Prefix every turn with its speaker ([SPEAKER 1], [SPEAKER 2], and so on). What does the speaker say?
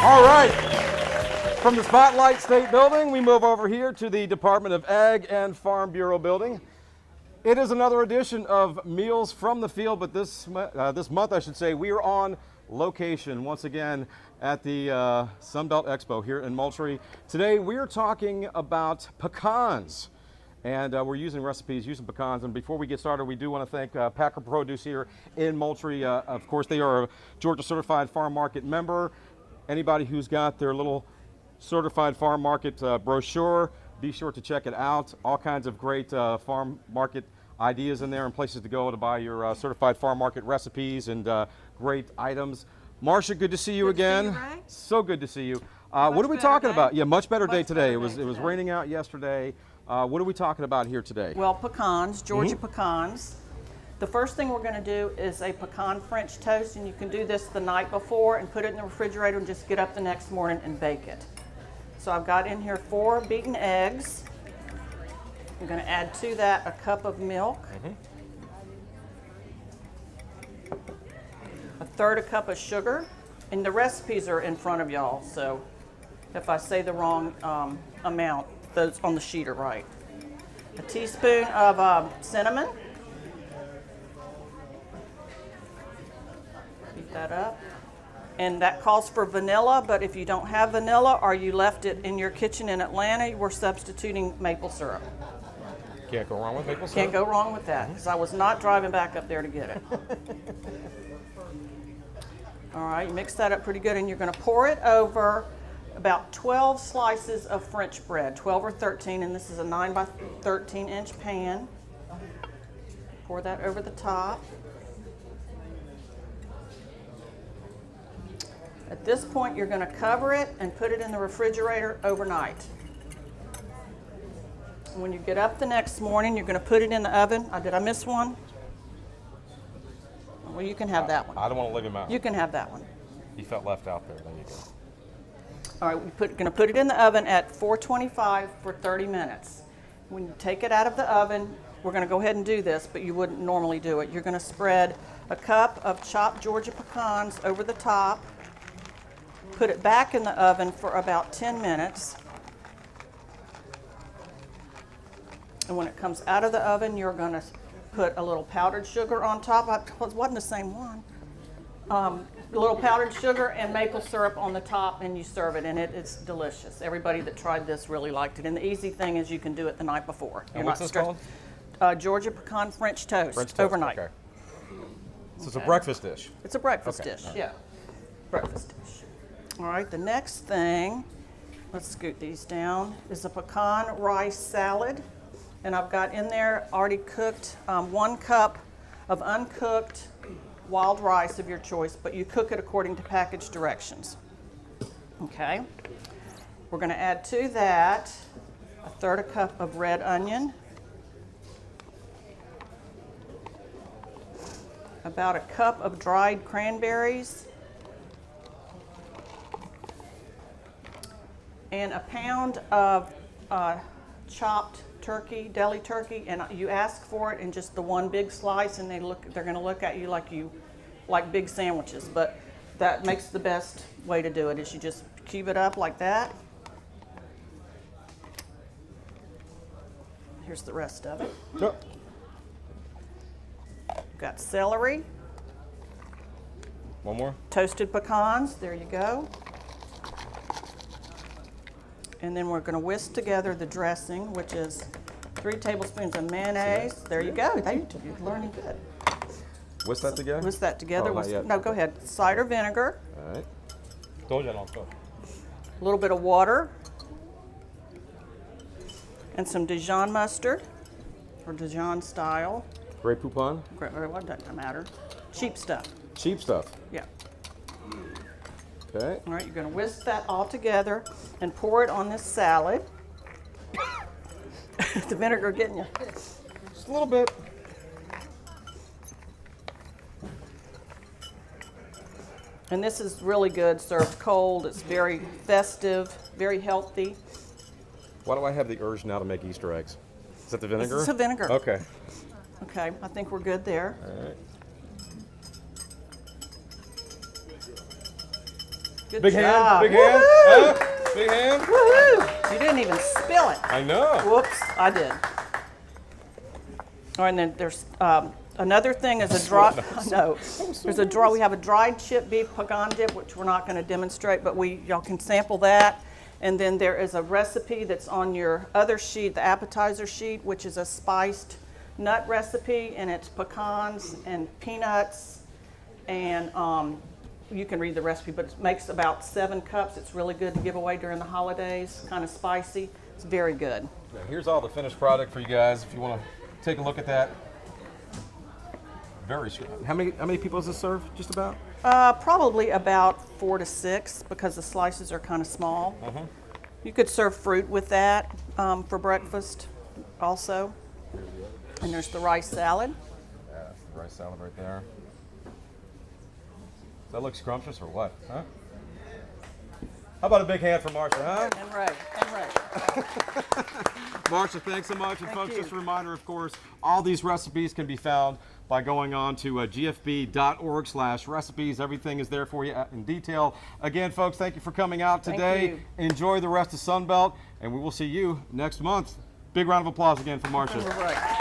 [SPEAKER 1] All right. From the Spotlight State Building, we move over here to the Department of Ag and Farm Bureau building. It is another edition of Meals from the Field, but this month, I should say, we are on location once again at the Sunbelt Expo here in Moultrie. Today, we are talking about pecans. And we're using recipes using pecans. And before we get started, we do want to thank Packer Produce here in Moultrie. Of course, they are a Georgia Certified Farm Market member. Anybody who's got their little Certified Farm Market brochure, be sure to check it out. All kinds of great farm market ideas in there and places to go to buy your Certified Farm Market recipes and great items. Marcia, good to see you again.
[SPEAKER 2] Good to see you, Ray.
[SPEAKER 1] So good to see you. What are we talking about? Yeah, much better day today. It was
[SPEAKER 2] today.
[SPEAKER 1] raining out yesterday. What are we talking about here today?
[SPEAKER 2] Well, pecans, Georgia pecans. The first thing we're going to do is a pecan French toast, and you can do this the night before and put it in the refrigerator and just get up the next morning and bake it. So I've got in here 4 beaten eggs. I'm going to add to that a cup of milk, a third a cup of sugar, and the recipes are in front of y'all, so if I say the wrong amount, those on the sheet are right. A teaspoon of cinnamon. Beat that up. And that calls for vanilla, but if you don't have vanilla or you left it in your kitchen in Atlanta, we're substituting maple syrup.
[SPEAKER 1] Can't go wrong with maple syrup.
[SPEAKER 2] Can't go wrong with that, because I was not driving back up there to get it. All right, you mix that up pretty good, and you're going to pour it over about 12 slices of French bread, 12 or 13, and this is a 9 by 13 inch pan. Pour that over the top. At this point, you're going to cover it and put it in the refrigerator overnight. And when you get up the next morning, you're going to put it in the oven. Did I miss one? Well, you can have that one.
[SPEAKER 1] I don't want to leave him out.
[SPEAKER 2] You can have that one.
[SPEAKER 1] He felt left out there. There you go.
[SPEAKER 2] All right, we're going to put it in the oven at 425 for 30 minutes. When you take it out of the oven, we're going to go ahead and do this, but you wouldn't normally do it. You're going to spread a cup of chopped Georgia pecans over the top, put it back in the oven for about 10 minutes. And when it comes out of the oven, you're going to put a little powdered sugar on top. It wasn't the same one. A little powdered sugar and maple syrup on the top, and you serve it, and it's delicious. Everybody that tried this really liked it. And the easy thing is you can do it the night before.
[SPEAKER 1] And what's this called?
[SPEAKER 2] Georgia Pecan French toast.
[SPEAKER 1] French toast,
[SPEAKER 2] overnight.
[SPEAKER 1] Okay. So it's a breakfast dish.
[SPEAKER 2] It's a breakfast
[SPEAKER 1] Okay,
[SPEAKER 2] dish,
[SPEAKER 1] all right.
[SPEAKER 2] yeah. Breakfast dish. All right, the next thing, let's scoot these down, is a pecan rice salad. And I've got in there already cooked 1 cup of uncooked wild rice of your choice, but you cook it according to package directions. Okay. We're going to add to that a third a cup of red onion, about a cup of dried cranberries, and a pound of chopped turkey, deli turkey, and you ask for it in just the one big slice, and they're going to look at you like big sandwiches. But that makes the best way to do it. Is you just cube it up like that. Here's the rest of it.
[SPEAKER 1] Yep.
[SPEAKER 2] Got celery,
[SPEAKER 1] One more.
[SPEAKER 2] toasted pecans. There you go. And then we're going to whisk together the dressing, which is 3 tablespoons of mayonnaise. There you go. You're learning good.
[SPEAKER 1] Whisk that together?
[SPEAKER 2] Whisk that together.
[SPEAKER 1] Oh, not yet.
[SPEAKER 2] No, go ahead. Cider vinegar,
[SPEAKER 1] All right.
[SPEAKER 2] a little bit of water, and some Dijon mustard, or Dijon style.
[SPEAKER 1] Grey Poupon?
[SPEAKER 2] What doesn't matter. Cheap stuff.
[SPEAKER 1] Cheap stuff.
[SPEAKER 2] Yeah.
[SPEAKER 1] Okay.
[SPEAKER 2] All right, you're going to whisk that all together and pour it on this salad. The vinegar getting you.
[SPEAKER 1] Just a little bit.
[SPEAKER 2] And this is really good served cold. It's very festive, very healthy.
[SPEAKER 1] Why do I have the urge now to make Easter eggs? Is that the vinegar?
[SPEAKER 2] This is the vinegar.
[SPEAKER 1] Okay.
[SPEAKER 2] Okay, I think we're good there.
[SPEAKER 1] All right.
[SPEAKER 2] Good
[SPEAKER 1] Big
[SPEAKER 2] job.
[SPEAKER 1] hand, big hand, huh? Big hand.
[SPEAKER 2] Woohoo! You didn't even spill it.
[SPEAKER 1] I know.
[SPEAKER 2] Whoops, I did. All right, and then there's another thing is a dry. No, there's a dry. We have a dried chip beef pecan dip, which we're not going to demonstrate, but y'all can sample that. And then there is a recipe that's on your other sheet, the appetizer sheet, which is a spiced nut recipe, and it's pecans and peanuts, and you can read the recipe, but it makes about 7 cups. It's really good to give away during the holidays, kind of spicy. It's very good.
[SPEAKER 1] Now, here's all the finished product for you guys if you want to take a look at that. Very sweet. How many people does this serve, just about?
[SPEAKER 2] Probably about 4 to 6 because the slices are kind of small. You could serve fruit with that for breakfast also. And there's the rice salad.
[SPEAKER 1] Yeah, that's the rice salad right there. Does that look scrumptious or what? Huh? How about a big hand for Marcia, huh?
[SPEAKER 2] And Ray, and Ray.
[SPEAKER 1] Marcia, thanks so much. And
[SPEAKER 2] Thank
[SPEAKER 1] folks,
[SPEAKER 2] you.
[SPEAKER 1] just a reminder, of course, all these recipes can be found by going on to gfb.org/recipes. Everything is there for you in detail. Again, folks, thank you for coming out today.
[SPEAKER 2] you.
[SPEAKER 1] Enjoy the rest of Sunbelt, and we will see you next month. Big round of applause again for Marcia.
[SPEAKER 2] Right.